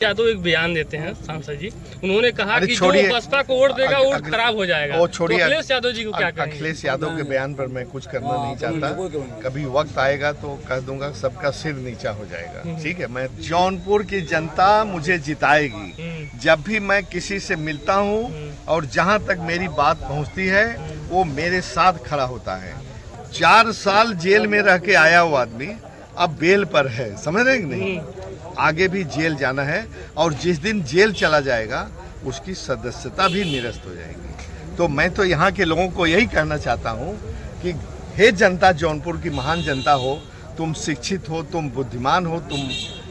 यादव एक बयान देते हैं सांसद जी। उन्होंने कहा कि जो बसपा को वोट देगा वोट खराब हो जाएगा। वो छोड़िए, तो अखिलेश यादव जी को क्या कहेंगे? अखिलेश यादव के बयान पर मैं कुछ करना नहीं चाहता। कभी वक्त आएगा तो कह दूंगा, सबका सिर नीचा हो जाएगा। ठीक है, मैं जौनपुर की जनता मुझे जिताएगी। जब भी मैं किसी से मिलता हूँ और जहाँ तक मेरी बात पहुँचती है वो मेरे साथ खड़ा होता है। 4 साल जेल में रह के आया वो आदमी अब बेल पर है, समझ रहे नहीं? आगे भी जेल जाना है और जिस दिन जेल चला जाएगा उसकी सदस्यता भी निरस्त हो जाएगी। तो मैं तो यहाँ के लोगों को यही कहना चाहता हूँ कि हे जनता, जौनपुर की महान जनता हो, तुम शिक्षित हो, तुम बुद्धिमान हो, तुम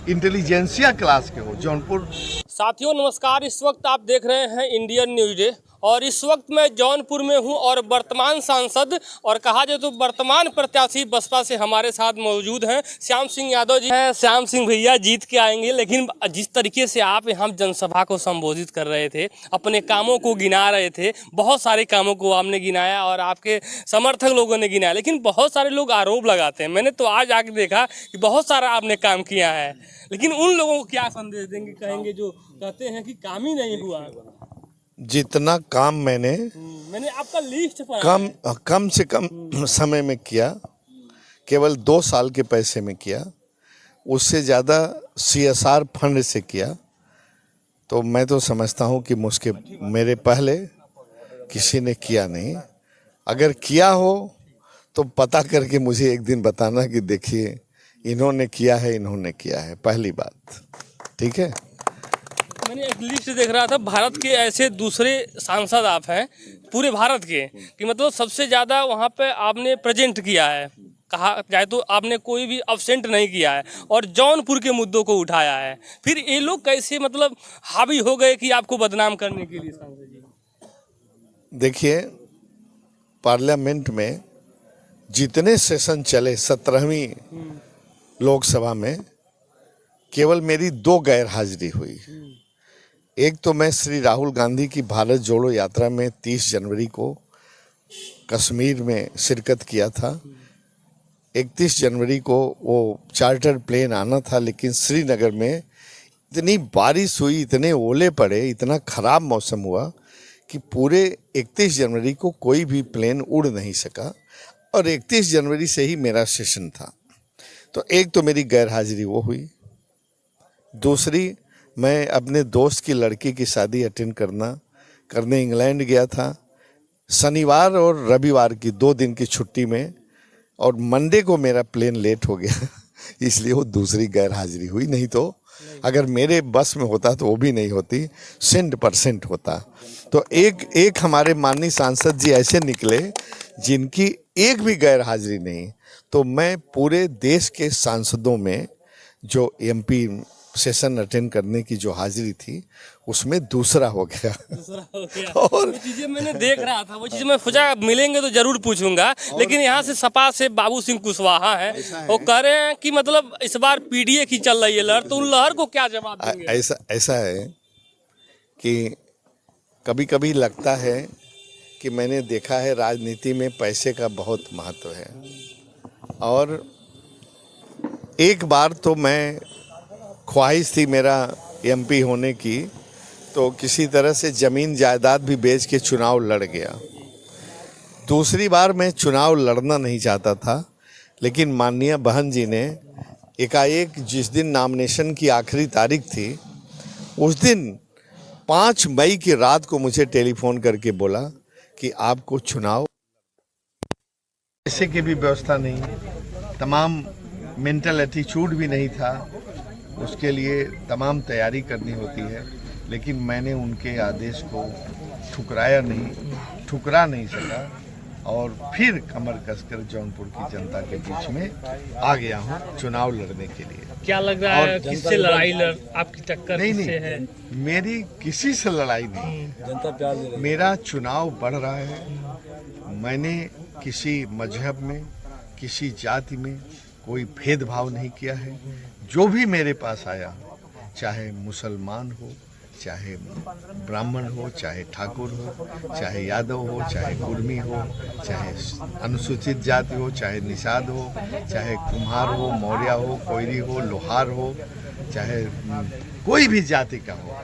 इंटेलिजेंसिया क्लास के हो। जौनपुर साथियों नमस्कार, इस वक्त आप देख रहे हैं इंडियन न्यूज डे और इस वक्त मैं जौनपुर में हूं और वर्तमान सांसद और कहा जाए तो वर्तमान प्रत्याशी बसपा से हमारे साथ मौजूद हैं श्याम सिंह यादव जी हैं। श्याम सिंह भैया जीत के आएंगे, लेकिन जिस तरीके से आप यहाँ जनसभा को संबोधित कर रहे थे, अपने कामों को गिना रहे थे, बहुत सारे कामों को आपने गिनाया और आपके समर्थक लोगों ने गिनाया, लेकिन बहुत सारे लोग आरोप लगाते हैं। मैंने तो आज आके देखा कि बहुत सारा आपने काम किया है, लेकिन उन लोगों को क्या संदेश देंगे, कहेंगे जो कहते हैं कि काम ही नहीं हुआ? जितना काम मैंने आपका लिस्ट पर कम से कम समय में किया, केवल 2 साल के पैसे में किया, उससे ज़्यादा CSR फंड से किया, तो मैं तो समझता हूँ कि मुझके मेरे पहले किसी ने किया नहीं। अगर किया हो तो पता करके मुझे एक दिन बताना कि देखिए इन्होंने किया है, इन्होंने किया है। पहली बात, ठीक है। मैंने एक लिस्ट देख रहा था, भारत के ऐसे दूसरे सांसद आप हैं पूरे भारत के कि मतलब सबसे ज़्यादा वहाँ पे आपने प्रेजेंट किया है, कहा जाए तो आपने कोई भी अब्सेंट नहीं किया है और जौनपुर के मुद्दों को उठाया है। फिर ये लोग कैसे मतलब हावी हो गए कि आपको बदनाम करने के लिए? सांसद जी देखिए, पार्लियामेंट में जितने सेशन चले 17वीं लोकसभा में केवल मेरी 2 गैर हाजिरी हुई। एक तो मैं श्री राहुल गांधी की भारत जोड़ो यात्रा में 30 जनवरी को कश्मीर में शिरकत किया था। 31 जनवरी को वो चार्टर प्लेन आना था, लेकिन श्रीनगर में इतनी बारिश हुई, इतने ओले पड़े, इतना ख़राब मौसम हुआ कि पूरे 31 जनवरी को कोई भी प्लेन उड़ नहीं सका और 31 जनवरी से ही मेरा सेशन था। तो एक तो मेरी गैर हाजिरी वो हुई। दूसरी, मैं अपने दोस्त की लड़की की शादी अटेंड करने इंग्लैंड गया था शनिवार और रविवार की 2 दिन की छुट्टी में, और मंडे को मेरा प्लेन लेट हो गया इसलिए वो दूसरी गैर हाजिरी हुई। नहीं तो अगर मेरे बस में होता तो वो भी नहीं होती, 100% होता। तो एक हमारे माननीय सांसद जी ऐसे निकले जिनकी एक भी गैर हाजिरी नहीं। तो मैं पूरे देश के सांसदों में जो MP सेशन अटेंड करने की जो हाजिरी थी उसमें दूसरा हो गया। और वो चीजें मैंने देख रहा था, वो चीजें मैं सोचा मिलेंगे तो जरूर पूछूंगा, लेकिन यहाँ से सपा से बाबू सिंह कुशवाहा हैं, वो कह रहे हैं कि मतलब इस बार PDA की चल रही है लहर, तो उन लहर को क्या जवाब देंगे? ऐसा है कि कभी कभी लगता है कि मैंने देखा है राजनीति में पैसे का बहुत महत्व है, और एक बार तो मैं ख्वाहिश थी मेरा MP होने की, तो किसी तरह से ज़मीन जायदाद भी बेच के चुनाव लड़ गया। दूसरी बार मैं चुनाव लड़ना नहीं चाहता था, लेकिन माननीय बहन जी ने एकाएक जिस दिन नॉमिनेशन की आखिरी तारीख थी, उस दिन 5 मई की रात को मुझे टेलीफोन करके बोला कि आपको चुनाव, पैसे की भी व्यवस्था नहीं, तमाम मेंटल एटीट्यूड भी नहीं था, उसके लिए तमाम तैयारी करनी होती है, लेकिन मैंने उनके आदेश को ठुकरा नहीं सका और फिर कमर कसकर जौनपुर की जनता के बीच में आ गया हूँ चुनाव लड़ने के लिए। क्या लग रहा है किससे लड़ाई आपकी टक्कर नहीं है? मेरी किसी से लड़ाई नहीं, जनता प्यार दे रही है। मेरा चुनाव बढ़ रहा है। मैंने किसी मजहब में, किसी जाति में कोई भेदभाव नहीं किया है। जो भी मेरे पास आया, चाहे मुसलमान हो, चाहे ब्राह्मण हो, चाहे ठाकुर हो, चाहे यादव हो, चाहे कुर्मी हो, चाहे अनुसूचित जाति हो, चाहे निषाद हो, चाहे कुम्हार हो, मौर्य हो, कोयरी हो, लोहार हो, चाहे कोई भी जाति का हो,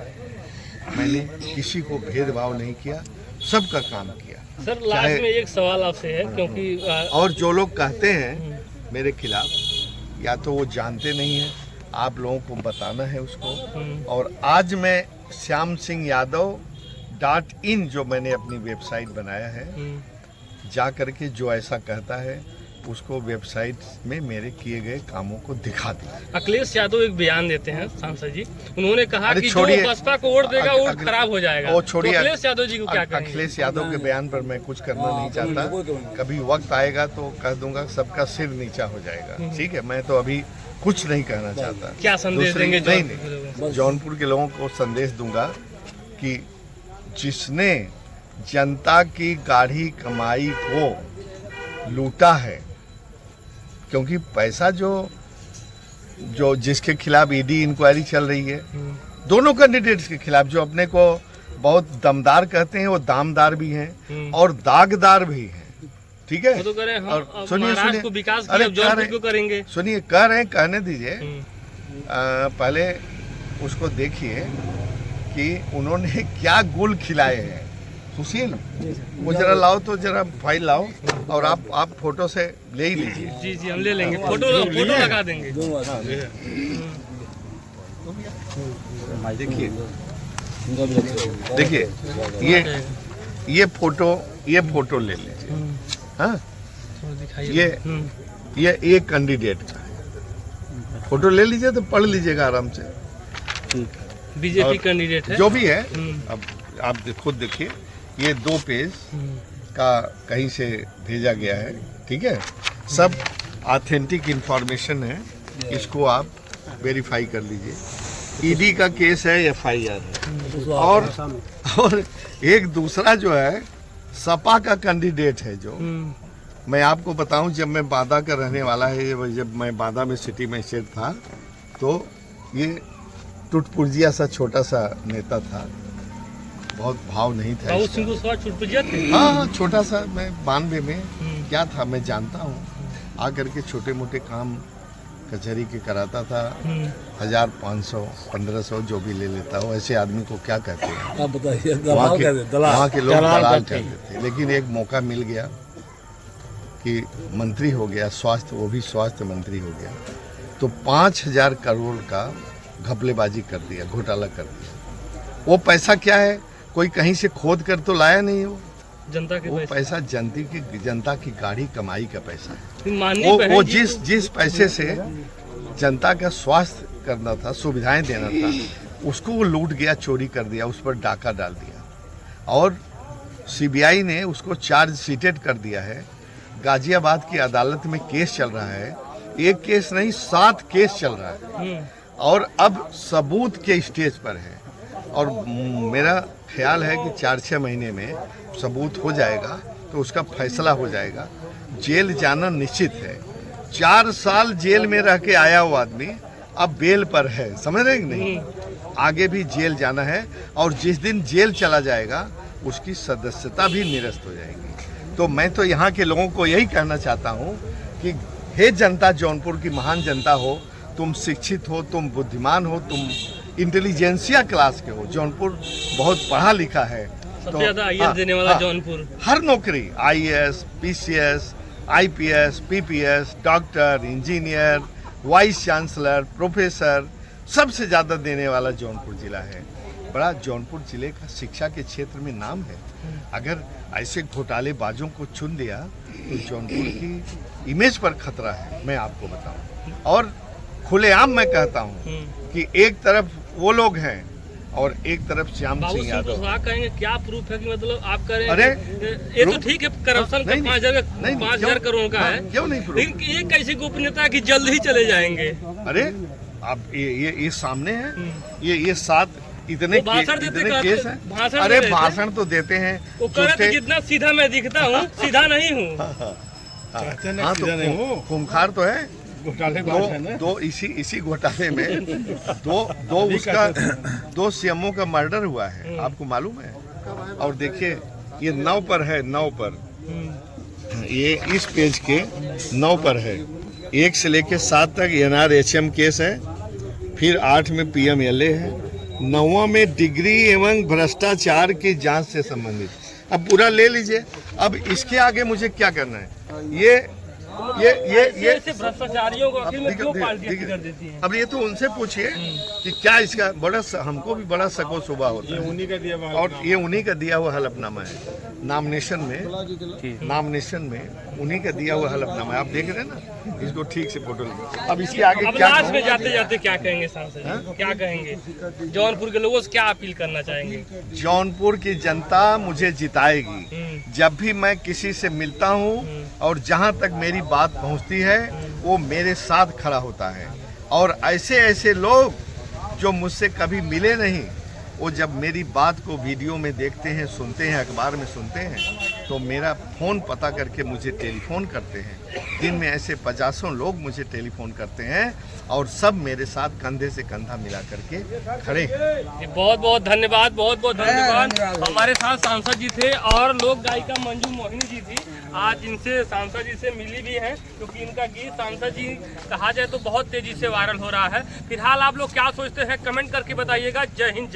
मैंने किसी को भेदभाव नहीं किया, सबका काम किया। सर लास्ट में एक सवाल आपसे है, क्योंकि और जो लोग कहते हैं मेरे खिलाफ, या तो वो जानते नहीं हैं, आप लोगों को बताना है उसको। और आज मैं श्याम सिंह यादव .in जो मैंने अपनी वेबसाइट बनाया है, जा करके जो ऐसा कहता है उसको वेबसाइट में मेरे किए गए कामों को दिखा दिया। अखिलेश यादव एक बयान देते हैं सांसद जी, उन्होंने कहा कि जो बसपा को वोट देगा वोट खराब हो जाएगा। वो छोड़िए, तो अखिलेश यादव जी को क्या कहेंगे? अखिलेश यादव के बयान पर मैं कुछ करना नहीं चाहता, कभी वक्त आएगा तो कह दूंगा, सबका सिर नीचा हो जाएगा। ठीक है, मैं तो अभी कुछ नहीं कहना चाहता। क्या संदेश देंगे? नहीं, जौनपुर के लोगों को संदेश दूंगा कि जिसने जनता की गाढ़ी कमाई को लूटा है, क्योंकि पैसा जो जिसके खिलाफ ईडी इंक्वायरी चल रही है, दोनों कैंडिडेट्स के खिलाफ, जो अपने को बहुत दमदार कहते हैं वो दामदार भी हैं और दागदार भी हैं। ठीक है, तो करें हम, और सुनिए को विकास क्यों करेंगे? सुनिए, कह रहे हैं, कहने दीजिए। पहले उसको देखिए कि उन्होंने क्या गुल खिलाए हैं। सुशील, वो जरा लाओ तो, जरा फाइल लाओ, और आप फोटो से ले ही लीजिए। जी जी, हम ले लेंगे, फोटो लगा देंगे। देखिए ये फोटो ले लीजिए। हाँ, ये एक कैंडिडेट का है, फोटो ले लीजिए तो पढ़ लीजिएगा आराम से। बीजेपी कैंडिडेट है, जो भी है। अब आप खुद देखिए, ये 2 पेज का कहीं से भेजा गया है। ठीक है, सब ऑथेंटिक इंफॉर्मेशन है, इसको आप वेरीफाई कर लीजिए। ईडी का केस है, FIR है। और एक दूसरा जो है सपा का कैंडिडेट है, जो मैं आपको बताऊं, जब मैं बादा का रहने वाला है, जब मैं बादा में सिटी मजिस्ट्रेट था, तो ये टुटपुरजिया सा छोटा सा नेता था, बहुत भाव नहीं था। हाँ, छोटा सा। मैं 92 में क्या था मैं जानता हूँ, आकर के छोटे मोटे काम कचहरी के कराता था, 1000, 500, 1500 जो भी ले लेता हो। ऐसे आदमी को क्या कहते हैं आप बताइए? वहाँ के लोग दलाल कहते थे। लेकिन एक मौका मिल गया कि मंत्री हो गया, स्वास्थ्य, वो भी स्वास्थ्य मंत्री हो गया, तो 5000 करोड़ का घपलेबाजी कर दिया, घोटाला कर दिया। वो पैसा क्या है, कोई कहीं से खोद कर तो लाया नहीं, हो जनता के वो पैसा जनता की गाढ़ी कमाई का पैसा है। वो जिस पैसे से जनता का स्वास्थ्य करना था, सुविधाएं देना था, उसको वो लूट गया, चोरी कर दिया, उस पर डाका डाल दिया। और CBI ने उसको चार्जशीटेड कर दिया है। गाजियाबाद की अदालत में केस चल रहा है, एक केस नहीं 7 केस चल रहा है, और अब सबूत के स्टेज पर है। और मेरा ख्याल है कि 4-6 महीने में सबूत हो जाएगा तो उसका फैसला हो जाएगा। जेल जाना निश्चित है। 4 साल जेल में रह के आया वो आदमी अब बेल पर है, समझ रहे हैं कि नहीं? आगे भी जेल जाना है, और जिस दिन जेल चला जाएगा उसकी सदस्यता भी निरस्त हो जाएगी। तो मैं तो यहाँ के लोगों को यही कहना चाहता हूँ कि हे जनता, जौनपुर की महान जनता हो, तुम शिक्षित हो, तुम बुद्धिमान हो, तुम इंटेलिजेंसिया क्लास के हो, जौनपुर बहुत पढ़ा लिखा है, सबसे ज्यादा IAS देने वाला जौनपुर। हर नौकरी, IAS, PCS, IPS, PPS, doctor, engineer, vice chancellor, professor, सबसे ज़्यादा देने वाला जौनपुर जिला है। बड़ा जौनपुर जिले का शिक्षा के क्षेत्र में नाम है। अगर ऐसे घोटालेबाजों को चुन दिया तो जौनपुर की इमेज पर खतरा है, मैं आपको बताऊं। और खुलेआम मैं कहता हूं कि एक तरफ वो लोग हैं और एक तरफ श्याम सिंह यादव। कहेंगे क्या प्रूफ है कि मतलब आप करें? अरे ये तो ठीक है, करप्शन का 5,000 करोड़ का है, क्यों नहीं प्रूफ? लेकिन ये कैसी गोपनीयता है कि जल्द ही चले जाएंगे? अरे आप ये सामने है, ये 7 इतने केस हैं। अरे भाषण तो देते हैं, वो कहते जितना सीधा मैं दिखता हूँ सीधा नहीं हूँ। हाँ तो खूंखार तो है। दो इसी घोटाले में दो CMO का मर्डर हुआ है, आपको मालूम है? और देखिए ये 9 पर है, 9 पर, ये इस पेज के 9 पर है। 1 से लेकर 7 तक NRHM केस है, फिर 8 में पीएमएलए है, 9वां में डिग्री एवं भ्रष्टाचार की जांच से संबंधित। अब पूरा ले लीजिए। अब इसके आगे मुझे क्या करना है? ये ऐसे भ्रष्टाचारियों को आखिर में क्यों पार्टियां कर देती हैं? अब ये तो उनसे पूछिए कि क्या इसका हमको भी बड़ा सको सुबह होता है। उन्हीं का दिया और ये उन्हीं का दिया हुआ हलफनामा है। नामिनेशन में उन्हीं का दिया हुआ हलफनामा है। आप देख रहे हैं ना, इसको ठीक से फोटो लीजिए। अब इसके आगे अब क्या लास्ट में जाते जाते क्या कहेंगे सांसद जी? क्या कहेंगे जौनपुर के लोगों से, क्या अपील करना चाहेंगे? जौनपुर की जनता मुझे जिताएगी जब भी मैं किसी से मिलता हूँ, और जहाँ तक मेरी बात पहुँचती है वो मेरे साथ खड़ा होता है। और ऐसे ऐसे लोग जो मुझसे कभी मिले नहीं, वो जब मेरी बात को वीडियो में देखते हैं, सुनते हैं, अखबार में सुनते हैं, तो मेरा फ़ोन पता करके मुझे टेलीफोन करते हैं। दिन में ऐसे 50 लोग मुझे टेलीफोन करते हैं और सब मेरे साथ कंधे से कंधा मिला करके खड़े हैं। बहुत बहुत धन्यवाद, बहुत बहुत धन्यवाद। हमारे साथ सांसद जी थे और लोक गायिका मंजू मोहिनी जी थी। आज इनसे सांसद जी से मिली भी हैं, क्योंकि इनका गीत सांसद जी कहा जाए तो बहुत तेजी से वायरल हो रहा है। फिलहाल आप लोग क्या सोचते हैं कमेंट करके बताइएगा। जय हिंद।